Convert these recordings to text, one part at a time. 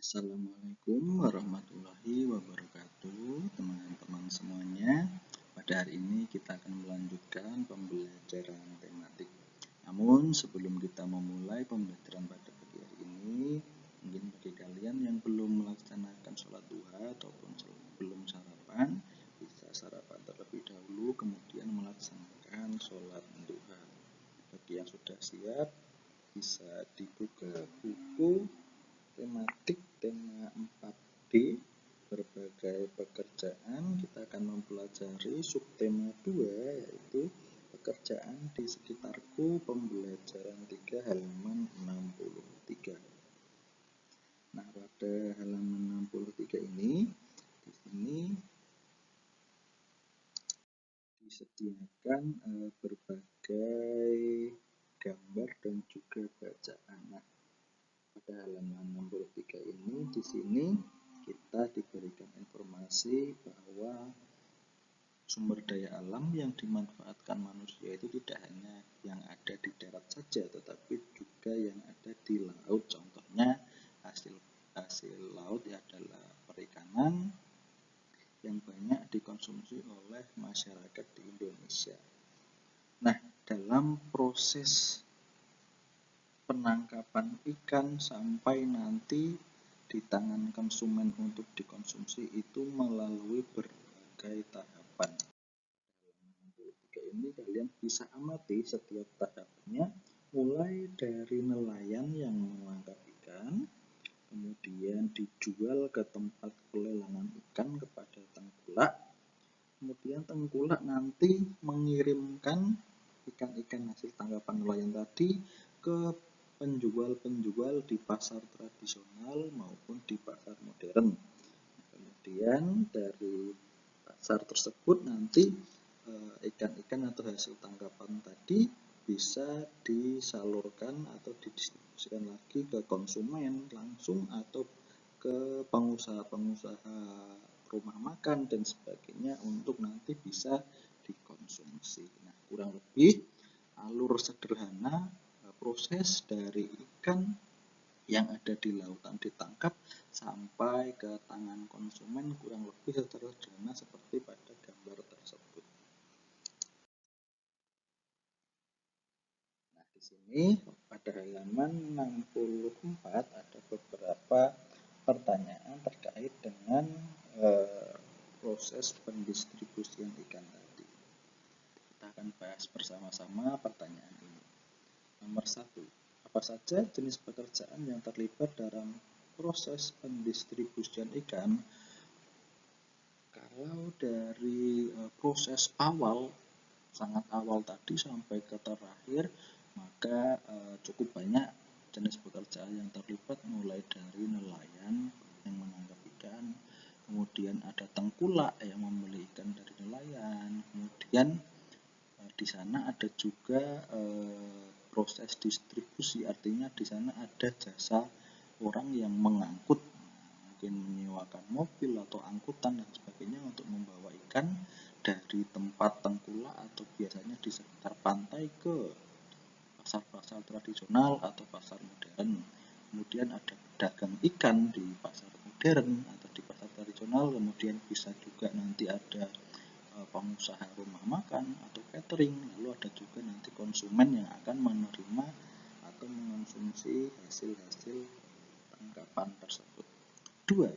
Assalamualaikum warahmatullahi wabarakatuh, teman-teman semuanya. Pada hari ini kita akan melanjutkan pembelajaran tematik. Namun sebelum kita memulai pembelajaran pada pagi hari ini, mungkin bagi kalian yang belum melaksanakan sholat duha ataupun belum sarapan, bisa sarapan terlebih dahulu kemudian melaksanakan sholat duha. Bagi yang sudah siap, bisa dibuka buku tematik tema 4D berbagai pekerjaan. Kita akan mempelajari subtema 2 yaitu pekerjaan di sekitarku, pembelajaran 3 halaman 63. Nah, pada halaman 63 ini di sini disediakan berbagai gambar dan juga bacaan. Nah, pada halaman 63 ini di sini kita diberikan informasi bahwa sumber daya alam yang dimanfaatkan manusia itu tidak hanya yang ada di darat saja, tetapi juga yang ada di laut. Contohnya hasil laut adalah perikanan yang banyak dikonsumsi oleh masyarakat di Indonesia. Nah, dalam proses penangkapan ikan sampai nanti di tangan konsumen untuk dikonsumsi itu melalui berbagai tahapan. Ini kalian bisa amati setiap tahapannya, mulai dari nelayan yang menangkap ikan, kemudian dijual ke tempat pelelangan ikan kepada tengkulak, kemudian tengkulak nanti mengirimkan ikan-ikan hasil tangkapan nelayan tadi ke penjual-penjual di pasar tradisional maupun di pasar modern. Kemudian dari pasar tersebut nanti ikan-ikan atau hasil tangkapan tadi bisa disalurkan atau didistribusikan lagi ke konsumen langsung atau ke pengusaha-pengusaha rumah makan dan sebagainya untuk nanti bisa dikonsumsi. Nah, kurang lebih alur sederhana proses dari ikan yang ada di lautan ditangkap sampai ke tangan konsumen kurang lebih sederhana seperti pada gambar tersebut. Nah, di sini pada halaman 64 ada beberapa pertanyaan terkait dengan proses pendistribusian ikan tadi. Kita akan bahas bersama-sama pertanyaan ini. Nomor 1. Apa saja jenis pekerjaan yang terlibat dalam proses pendistribusian ikan? Kalau dari proses awal, sangat awal tadi sampai ke terakhir, maka cukup banyak jenis pekerjaan yang terlibat, mulai dari nelayan yang menangkap ikan, kemudian ada tengkulak yang membeli ikan dari nelayan, kemudian di sana ada juga proses distribusi, artinya di sana ada jasa orang yang mengangkut, mungkin menyewakan mobil atau angkutan dan sebagainya untuk membawa ikan dari tempat tengkulak atau biasanya di sekitar pantai ke pasar-pasar tradisional atau pasar modern. Kemudian ada pedagang ikan di pasar modern atau di pasar tradisional, kemudian bisa juga nanti ada pengusaha rumah makan atau catering, lalu ada juga nanti konsumen yang akan menerima atau mengonsumsi hasil-hasil tangkapan tersebut. 2.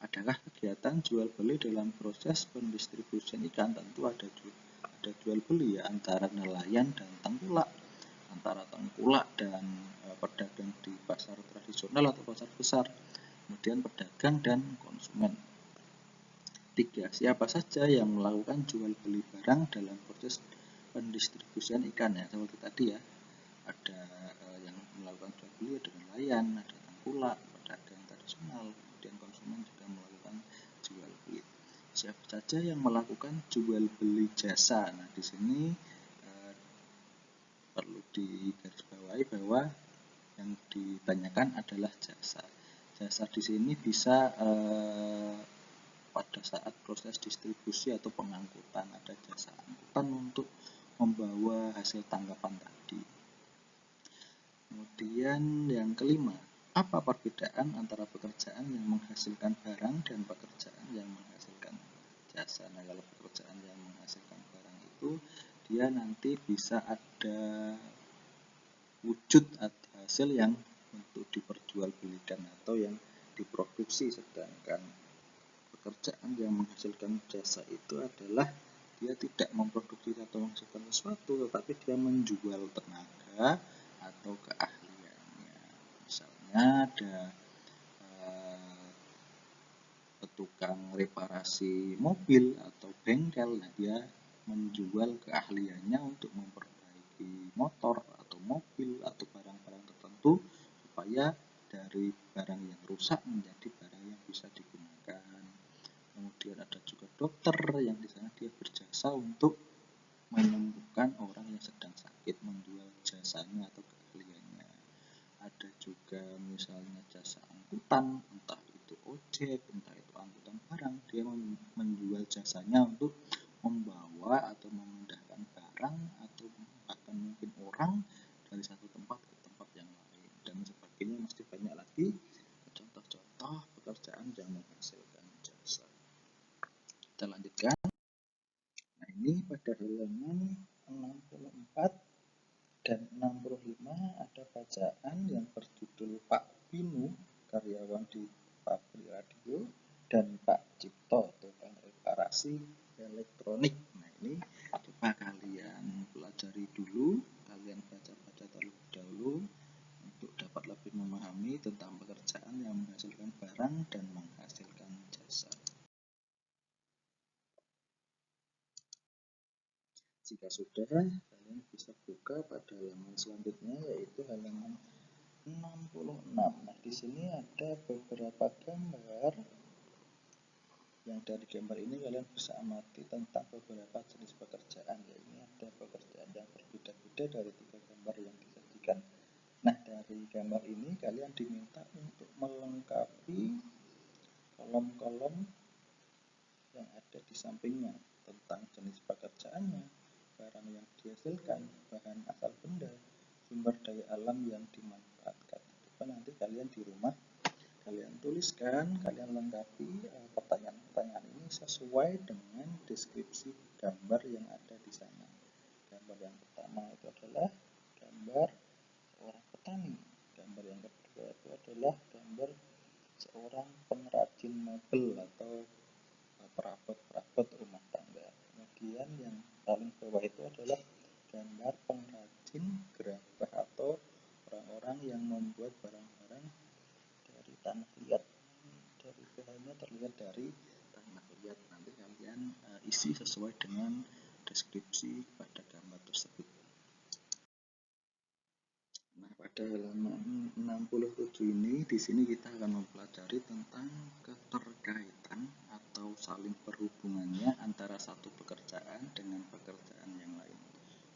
Adakah kegiatan jual beli dalam proses pendistribusian ikan? Tentu ada jual beli ya, antara nelayan dan tengkulak, antara tengkulak dan pedagang di pasar tradisional atau pasar besar, kemudian pedagang dan konsumen. 3. Siapa saja yang melakukan jual beli barang dalam proses pendistribusian ikan? Ya, seperti tadi ya, ada yang melakukan jual beli, ada nelayan, ada tengkulak, pedagang tradisional, kemudian konsumen juga melakukan jual beli. Siapa saja yang melakukan jual beli jasa? Nah, di sini perlu digarisbawahi bahwa yang ditanyakan adalah jasa. Jasa di sini bisa pada saat proses distribusi atau pengangkutan, ada jasa angkutan untuk membawa hasil tangkapan tadi. Kemudian yang kelima, apa perbedaan antara pekerjaan yang menghasilkan barang dan pekerjaan yang menghasilkan jasa? Nah, kalau pekerjaan yang menghasilkan barang itu dia nanti bisa ada wujud atau hasil yang untuk diperjualbelikan atau yang diproduksi, sedangkan pekerjaan yang menghasilkan jasa itu adalah dia tidak memproduksi atau menghasilkan sesuatu, tetapi dia menjual tenaga atau keahliannya. Misalnya ada tukang reparasi mobil atau bengkel, nah dia menjual keahliannya untuk memperbaiki motor atau mobil atau barang-barang tertentu supaya dari barang yang rusak menjadi barang yang bisa digunakan. Kemudian ada juga dokter yang di sana dia berjasa untuk menyembuhkan orang yang sedang sakit, menjual jasanya atau keahliannya. Ada juga misalnya jasa angkutan, entah itu ojek, entah itu angkutan barang, dia menjual jasanya untuk membawa atau memindahkan barang atau bahkan mungkin orang dari satu tempat ke tempat yang lain dan sebagainya. Masih banyak lagi contoh-contoh pekerjaan yang menghasilkan jasa. Kita lanjutkan. Nah, ini pada halaman 64 dan 65 ada bacaan yang berjudul Pak Pinu, karyawan di pabrik radio, dan Pak Cipto, tukang reparasi elektronik. Nah, ini coba kalian pelajari dulu, kalian baca-baca terlebih dahulu untuk dapat lebih memahami tentang pekerjaan yang menghasilkan barang dan menghasilkan jasa. Jika sudah, kalian bisa buka pada halaman selanjutnya, yaitu halaman 66. Nah, di sini ada beberapa gambar. Yang dari gambar ini kalian bisa amati tentang beberapa jenis pekerjaan. Ya, ini ada pekerjaan yang berbeda-beda dari 3 gambar yang disajikan. Nah, dari gambar ini kalian diminta untuk melengkapi kolom-kolom yang ada di sampingnya tentang jenis pekerjaannya, barang yang dihasilkan, bahan asal benda, sumber daya alam yang dimanfaatkan. Coba nanti kalian di rumah kalian tuliskan, kalian lengkapi pertanyaan-pertanyaan ini sesuai dengan deskripsi gambar yang ada di sana. Gambar yang pertama itu adalah gambar seorang petani. Gambar yang kedua itu adalah gambar seorang pengrajin mebel atau perabot-perabot rumah tangga. Kemudian yang paling bawah itu adalah gambar pengrajin gerabah atau orang-orang yang membuat barang-barang dari tanah liat. Dari bahannya terlihat dari tanah liat. Nanti kalian isi sesuai dengan deskripsi pada gambar tersebut. Nah, pada halaman 67 ini, di sini kita akan mempelajari tentang keterkaitan atau saling berhubungannya antara satu pekerjaan dengan pekerjaan yang lain.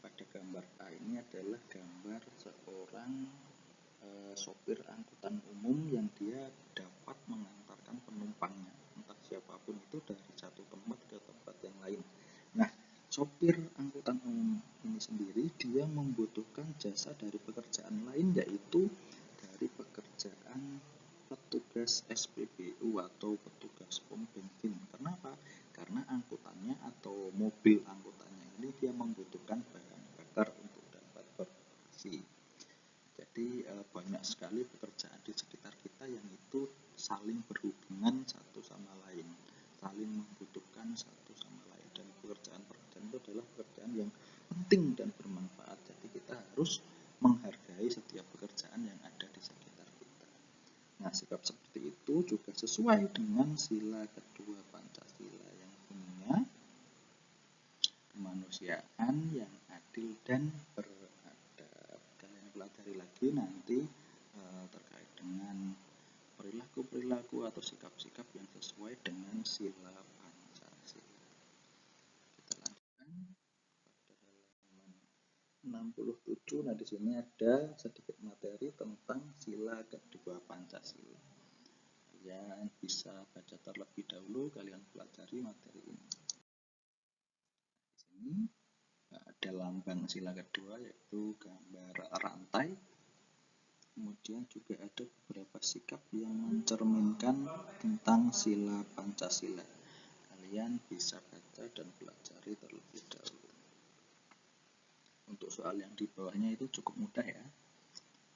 Pada gambar A ini adalah gambar seorang sopir angkutan umum yang dia dapat mengantarkan penumpangnya, entah siapapun itu, dari satu tempat ke tempat yang lain. Nah, sopir angkutan umum ini sendiri dia membutuhkan jasa dari pekerjaan lain, yaitu dari pekerjaan petugas SPBU atau petugas pom bensin. Kenapa? Karena angkutannya atau mobil angkutannya ini dia membutuhkan bahan bakar untuk dapat beroperasi. Jadi banyak sekali pekerjaan di sekitar kita yang itu saling berhubungan satu sama lain, saling membutuhkan satu sama lain, dan pekerjaan-pekerjaan itu adalah pekerjaan yang penting dan bermanfaat. Jadi kita harus menghargai setiap pekerjaan yang ada di sekitar kita. Nah, sikap seperti itu juga sesuai dengan sila kedua Pancasila yang punya kemanusiaan yang adil dan beradab. Kalian pelajari lagi nanti terkait dengan perilaku-perilaku atau sikap-sikap yang sesuai dengan sila Pancasila. Kita lanjutkan pada halaman 67. Nah, di sini ada sedikit materi tentang sila kedua Pancasila. Kalian bisa baca terlebih dahulu, kalian pelajari materi ini. Di sini ada lambang sila kedua, yaitu gambar rantai. Kemudian juga ada beberapa sikap yang mencerminkan tentang sila Pancasila. Kalian bisa baca dan pelajari terlebih dahulu. Untuk soal yang di bawahnya itu cukup mudah ya.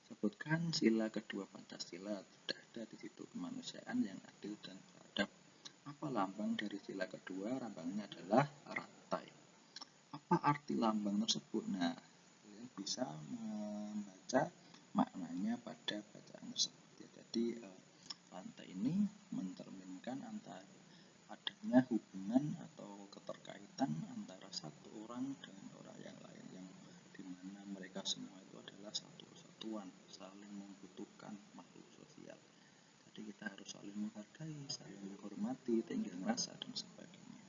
Sebutkan sila kedua Pancasila. Sudah ada di situ, kemanusiaan yang adil dan beradab. Apa lambang dari sila kedua? Lambangnya adalah rantai. Apa arti lambang tersebut? Nah, kalian bisa membaca maknanya pada bacaan tersebut. Jadi rantai ini mencerminkan antara adanya hubungan atau keterkaitan antara satu orang dengan orang yang lain, yang dimana mereka semua itu adalah satu kesatuan, saling membutuhkan makhluk sosial. Jadi kita harus saling menghargai, saling menghormati, tenggang rasa dan sebagainya.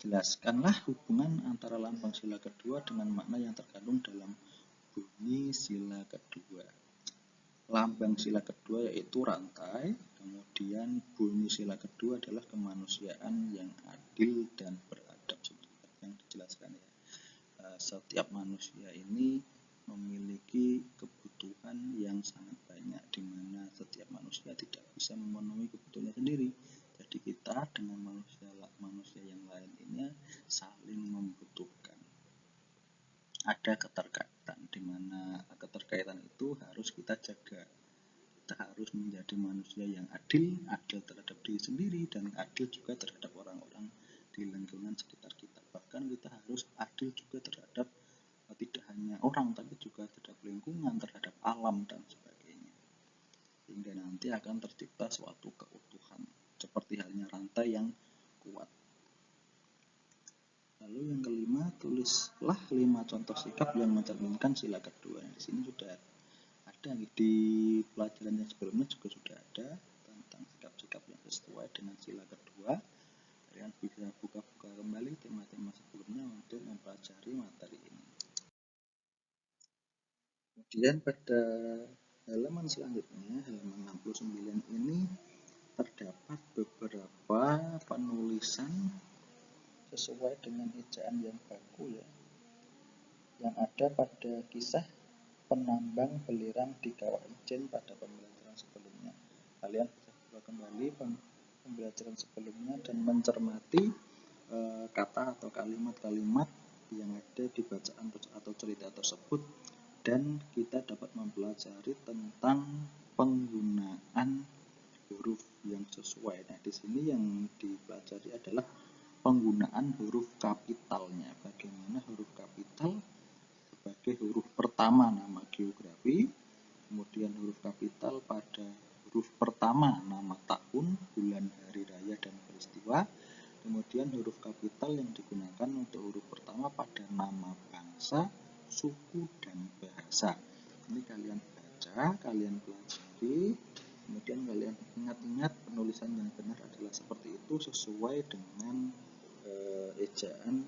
Jelaskanlah hubungan antara lambang sila kedua dengan makna yang terkandung dalam bunyi sila kedua. Lambang sila kedua yaitu rantai, kemudian bunyi sila kedua adalah kemanusiaan yang adil dan beradab, seperti yang dijelaskan ya. Setiap manusia ini memiliki kebutuhan yang sangat banyak, di mana setiap manusia tidak bisa memenuhi kebutuhannya sendiri. Jadi kita dengan manusia yang lain ini saling membutuhkan. Ada keterkaitan, di mana keterkaitan itu harus kita jaga. Kita harus menjadi manusia yang adil terhadap diri sendiri dan adil juga terhadap orang-orang di lingkungan sekitar kita. Bahkan kita harus adil juga terhadap tidak hanya orang, tapi juga terhadap lingkungan, terhadap alam dan sebagainya. Sehingga nanti akan tercipta suatu keutuhan, seperti halnya rantai yang kuat. Lalu yang kelima, tulislah 5 contoh sikap yang mencerminkan sila kedua. Di sini sudah ada, di pelajaran yang sebelumnya juga sudah ada tentang sikap-sikap yang sesuai dengan sila kedua. Kalian bisa buka-buka kembali tema-tema sebelumnya untuk mempelajari materi ini. Kemudian pada halaman selanjutnya, halaman 69 ini terdapat beberapa penulisan sesuai dengan ejaan yang baku ya, yang ada pada kisah penambang belerang di Kawah Ijen pada pembelajaran sebelumnya. Kalian bisa buka kembali pembelajaran sebelumnya dan mencermati kata atau kalimat-kalimat yang ada di bacaan atau cerita tersebut, dan kita dapat mempelajari tentang penggunaan huruf yang sesuai. Nah, di sini yang dipelajari adalah penggunaan huruf kapitalnya. Bagaimana huruf kapital sebagai huruf pertama nama geografi, kemudian huruf kapital pada huruf pertama nama tahun, bulan, hari raya, dan peristiwa, kemudian huruf kapital yang digunakan untuk huruf pertama pada nama bangsa, suku, dan bahasa. Ini kalian baca, kalian pelajari, kemudian kalian ingat-ingat penulisan yang benar adalah seperti itu, sesuai dengan ejaan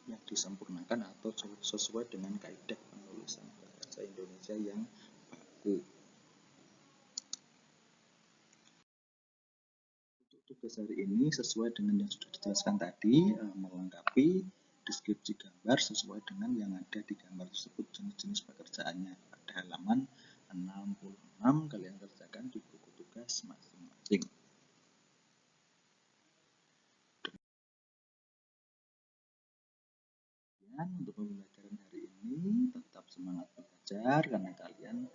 yang disempurnakan atau sesuai dengan kaidah penulisan bahasa Indonesia yang baku. Untuk tugas hari ini sesuai dengan yang sudah dijelaskan tadi, melengkapi deskripsi gambar sesuai dengan yang ada di gambar tersebut, jenis-jenis pekerjaannya. Pada halaman 66 kalian kerjakan di buku tugas masing-masing. Untuk pembelajaran hari ini tetap semangat belajar, karena kalian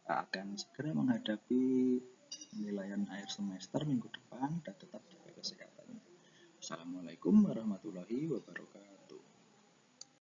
akan segera menghadapi penilaian akhir semester minggu depan, dan tetap jaga kesehatannya. Assalamualaikum warahmatullahi wabarakatuh.